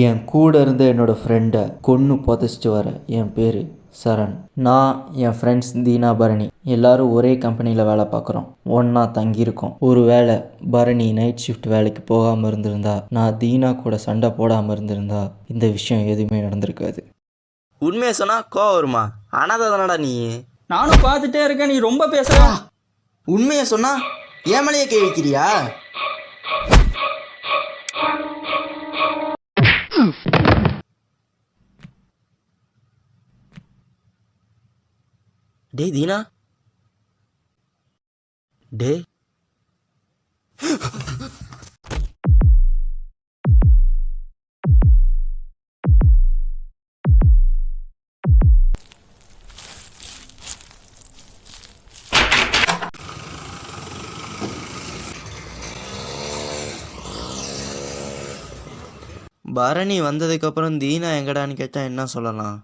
என் கூட இருந்த என்னோடய ஃப்ரெண்டை கொன்று புதைச்சிட்டு வர என் பேர் சரண். நான் என் ஃப்ரெண்ட்ஸ் தீனா பரணி எல்லோரும் ஒரே கம்பெனியில் வேலை பார்க்குறோம், ஒன்றா தங்கியிருக்கோம். ஒரு வேளை பரணி நைட் ஷிஃப்ட் வேலைக்கு போகாமல் இருந்திருந்தா, நான் தீனா கூட சண்டை போடாமல் இருந்திருந்தா இந்த விஷயம் எதுவுமே நடந்திருக்காது. உண்மையை சொன்னா கோவம் வருமா? அனாதை தானடா நீ. நானும் பார்த்துட்டே இருக்கேன், நீ ரொம்ப பேசுற. உண்மையை சொன்னா ஏன் மேலேயே கை வைக்கிறியா? டே தீனா, டே பரணி வந்ததுக்கப்புறம் தீனா எங்கடான்னு கேட்டால் என்ன சொல்லலாம்?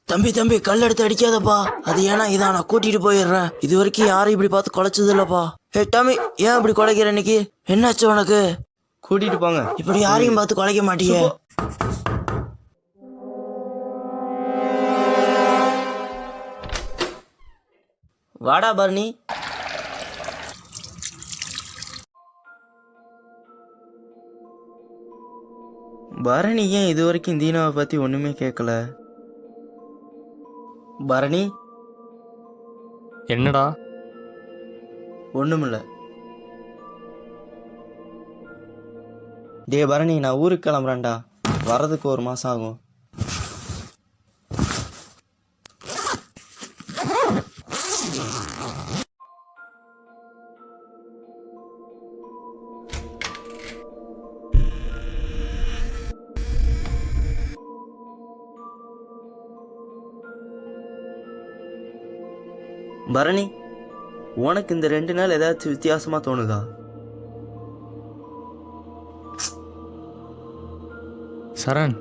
தம்பி தம்பி கல் எடுத்து அடிக்காதப்பா. அது ஏன்னா இதான் நான் கூட்டிட்டு போயிடுறேன். இது வரைக்கும் யாரும் இப்படி பார்த்து குலைச்சது இல்லப்பா. ஹே டாமி, ஏன் இப்படி குலைக்கிற? இன்னைக்கு என்னாச்சு உனக்கு? கூட்டிட்டு போங்க. இப்படி யாரையும் பார்த்து குலைக்க மாட்டீங்க. வாடா பரணி. பரணி ஏன் இது வரைக்கும் தீனாவை பத்தி ஒண்ணுமே கேட்கல? பரணி. என்னடா? ஒண்ணுமில்ல. டே பரணி, நான் ஊருக்கு கிளம்புறேன்டா. வர்றதுக்கு 1 மாசம் ஆகும். பரணி, உனக்கு இந்த 2 நாள் ஏதாச்சும் வித்தியாசமா தோணுதா? சரண்,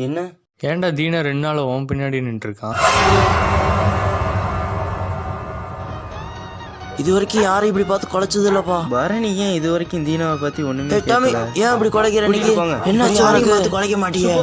என்ன? ஏன்டா தீனா 2 நாள் உன் பின்னாடி நின்று இருக்கான்? இது வரைக்கும் யாரும் இப்படி பார்த்து குலைச்சது இல்லப்பா. பரணி ஏன் இது வரைக்கும் தீனாவை பத்தி ஒண்ணுமே கேட்கல? ஏன் இப்படி குலைக்கிற? என்ன யாரையும் பார்த்து குலைக்க மாட்டீங்க?